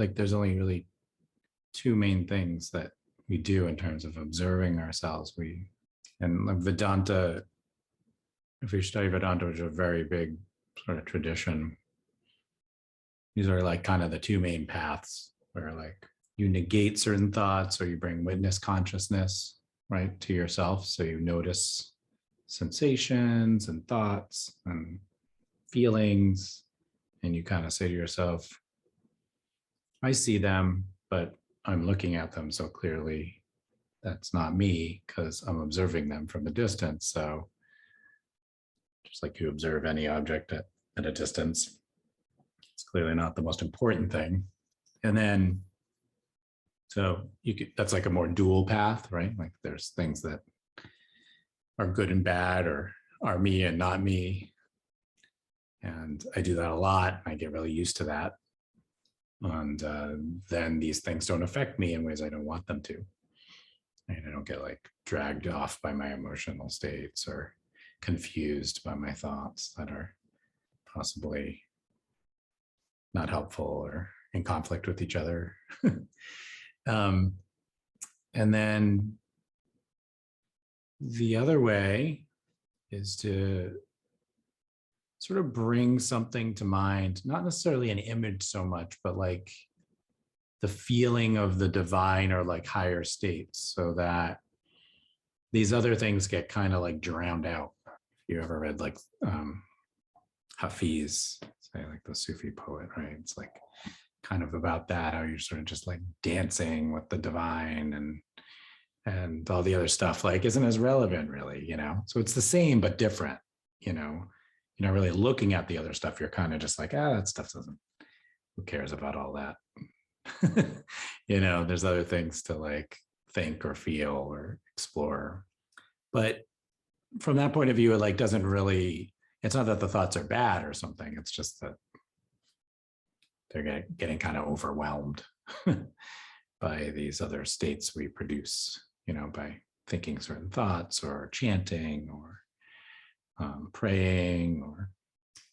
like there's only really two main things that we do in terms of observing ourselves. And like Vedanta, if you study Vedanta, which is a very big sort of tradition, these are like kind of the two main paths where like you negate certain thoughts or you bring witness consciousness, right, to yourself. So you notice sensations and thoughts and feelings, and you kind of say to yourself, I see them, but I'm looking at them so clearly that's not me because I'm observing them from a distance. So just like you observe any object at a distance, it's clearly not the most important thing. And then, so that's like a more dual path, right? Like there's things that are good and bad or are me and not me. And I do that a lot. I get really used to that. And then these things don't affect me in ways I don't want them to. And I don't get like dragged off by my emotional states or confused by my thoughts that are possibly not helpful or in conflict with each other. And then the other way is to sort of bring something to mind, not necessarily an image so much, but like the feeling of the divine or like higher states, so that these other things get kind of like drowned out. If you ever read like Hafiz, say like the Sufi poet, right? It's like kind of about that, how you're sort of just like dancing with the divine and all the other stuff like isn't as relevant really, you know? So it's the same, but different, you know? You're not really looking at the other stuff. You're kind of just like, that stuff doesn't, who cares about all that? You know, there's other things to like think or feel or explore. But from that point of view, it like doesn't really, it's not that the thoughts are bad or something. It's just that they're getting kind of overwhelmed by these other states we produce, you know, by thinking certain thoughts or chanting or praying,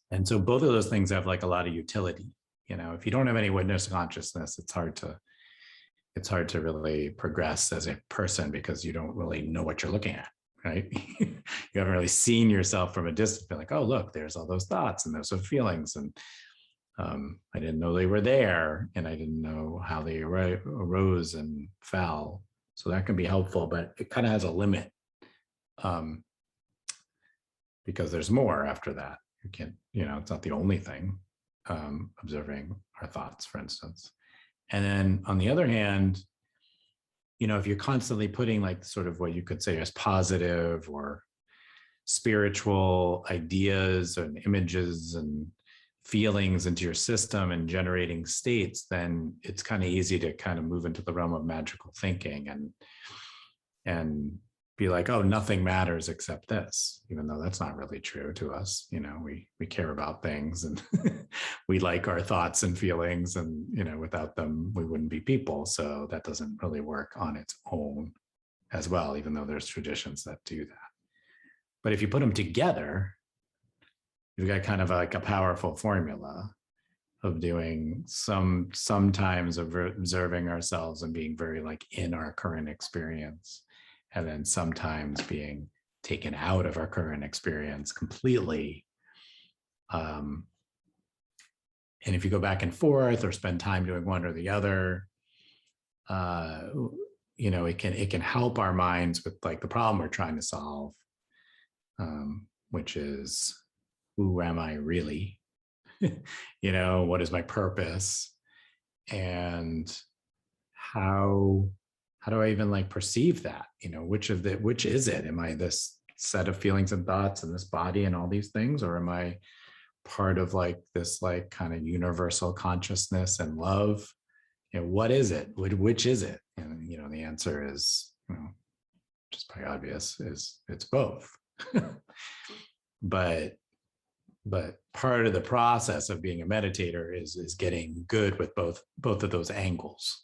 and so both of those things have like a lot of utility. You know, if you don't have any witness consciousness, it's hard to really progress as a person because you don't really know what you're looking at, right? You haven't really seen yourself from a distance, be like, oh, look, there's all those thoughts and those feelings, and I didn't know they were there, and I didn't know how they arose and fell. So that can be helpful, but it kind of has a limit. Because there's more after that. You can't, you know, it's not the only thing, observing our thoughts, for instance. And then on the other hand, you know, if you're constantly putting like sort of what you could say as positive or spiritual ideas and images and feelings into your system and generating states, then it's kind of easy to kind of move into the realm of magical thinking and be like, oh, nothing matters except this, even though that's not really true to us. You know, we care about things and we like our thoughts and feelings, and, you know, without them, we wouldn't be people. So that doesn't really work on its own as well, even though there's traditions that do that. But if you put them together, you've got kind of like a powerful formula of doing sometimes observing ourselves and being very like in our current experience, and then sometimes being taken out of our current experience completely. And if you go back and forth or spend time doing one or the other, you know, it can help our minds with like the problem we're trying to solve, which is, who am I really? You know, what is my purpose? And how do I even like perceive that? You know, which is it? Am I this set of feelings and thoughts and this body and all these things, or am I part of like this like kind of universal consciousness and love? You know, what is it? Which is it? And, you know, the answer is, you know, just pretty obvious, is it's both. But part of the process of being a meditator is getting good with both of those angles.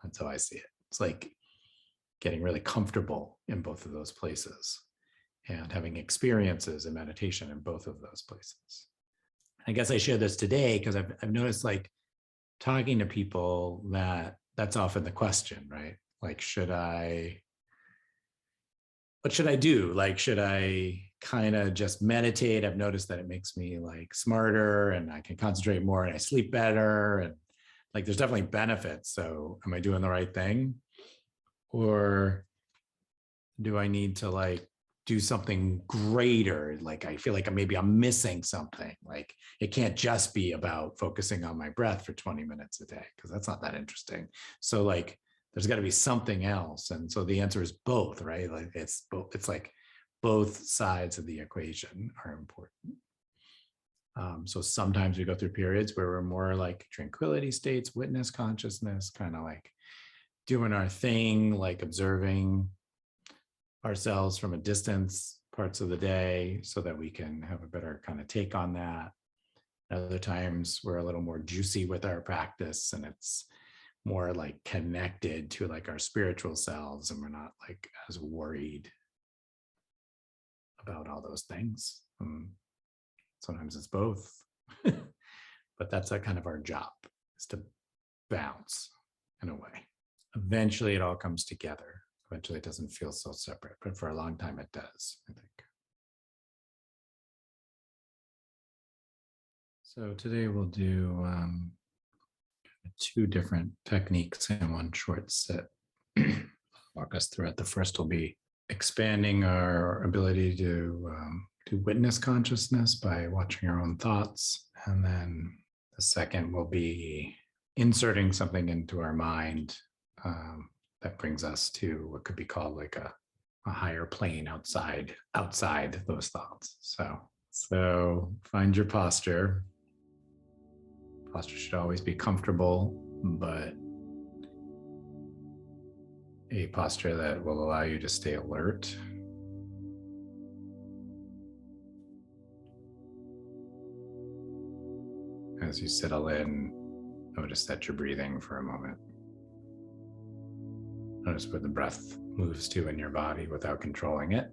That's how I see it. It's like getting really comfortable in both of those places and having experiences in meditation in both of those places. I guess I share this today because I've noticed like talking to people, that's often the question, right? Like, what should I do? Like, should I kind of just meditate? I've noticed that it makes me like smarter and I can concentrate more and I sleep better. And like, there's definitely benefits. So am I doing the right thing? Or do I need to like do something greater? Like, I feel like maybe I'm missing something. Like, it can't just be about focusing on my breath for 20 minutes a day, because that's not that interesting. So like, there's got to be something else. And so the answer is both, right? Like, it's both. It's like both sides of the equation are important. So sometimes we go through periods where we're more like tranquility states, witness consciousness, kind of like doing our thing, like observing ourselves from a distance parts of the day so that we can have a better kind of take on that. Other times we're a little more juicy with our practice and it's more like connected to like our spiritual selves and we're not like as worried about all those things. Sometimes it's both, but that's a kind of our job, is to bounce in a way. Eventually it all comes together. Eventually it doesn't feel so separate, but for a long time it does, I think. So today we'll do 2 different techniques in one short set. Walk us through it. The first will be expanding our ability to witness consciousness by watching our own thoughts. And then the second will be inserting something into our mind that brings us to what could be called like a higher plane outside those thoughts. So find your posture. Posture should always be comfortable, but a posture that will allow you to stay alert. As you settle in, notice that you're breathing for a moment. Notice where the breath moves to in your body without controlling it.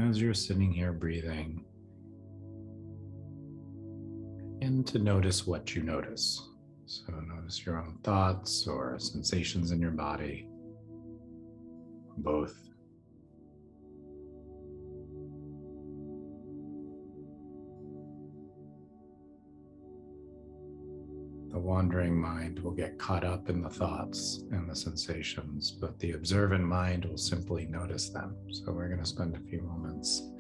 As you're sitting here breathing, and to notice what you notice. So notice your own thoughts or sensations in your body, both. The wandering mind will get caught up in the thoughts and the sensations, but the observant mind will simply notice them. So we're going to spend a few moments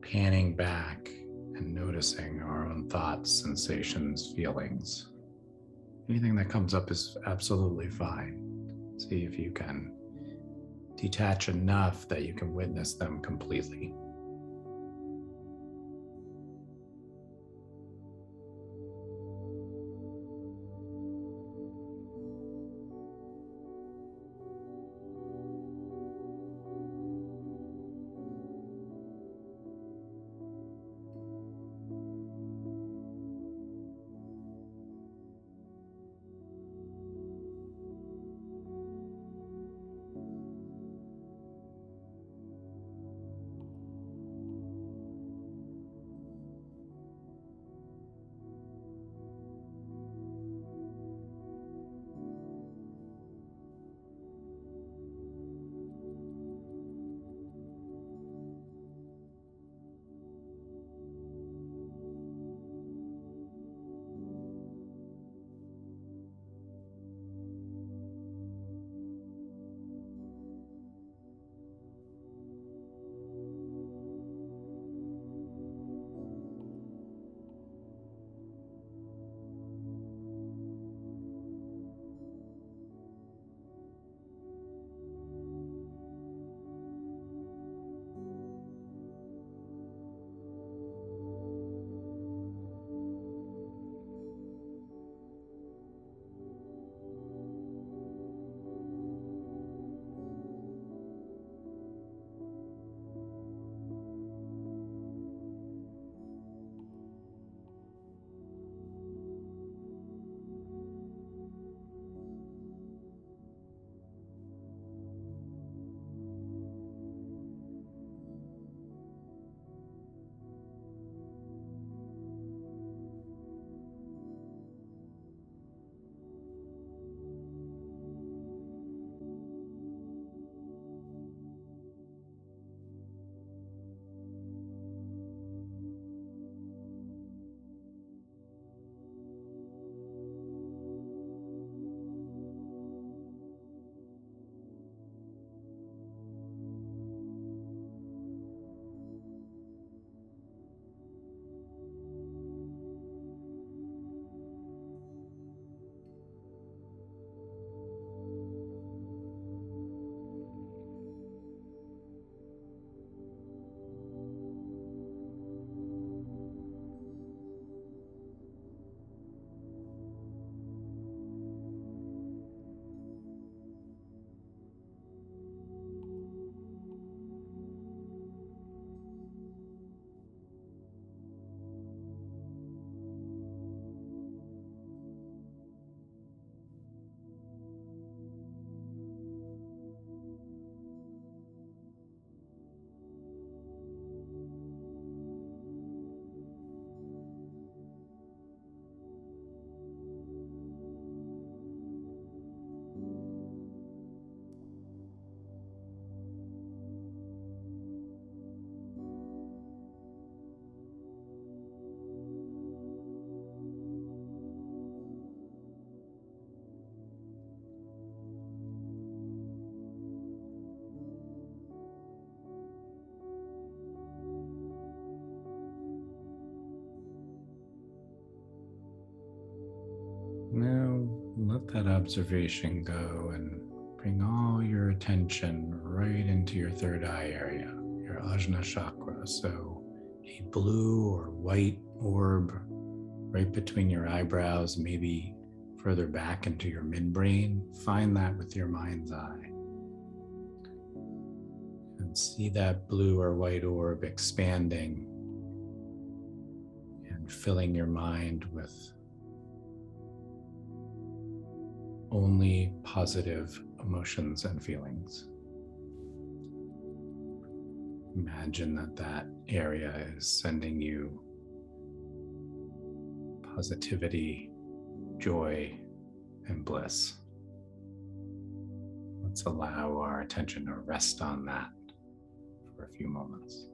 panning back and noticing our own thoughts, sensations, feelings. Anything that comes up is absolutely fine. See if you can detach enough that you can witness them completely. Let that observation go and bring all your attention right into your third eye area, your Ajna chakra. So a blue or white orb right between your eyebrows, maybe further back into your midbrain. Find that with your mind's eye. And see that blue or white orb expanding and filling your mind with only positive emotions and feelings. Imagine that that area is sending you positivity, joy, and bliss. Let's allow our attention to rest on that for a few moments.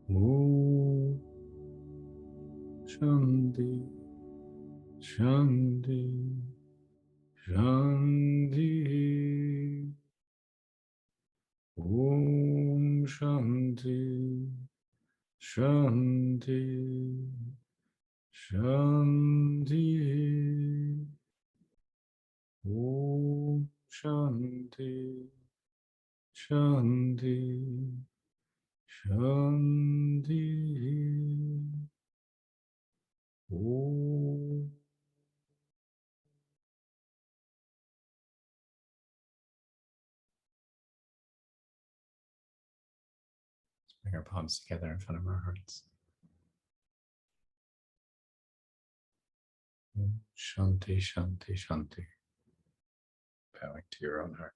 Om Shanti, Shanti, Shanti. Om Shanti, Shanti, Shanti, Om Shanti, Shanti, Shanti, Om. Let's bring our palms together in front of our hearts. Om Shanti, Shanti, Shanti. Bowing to your own heart.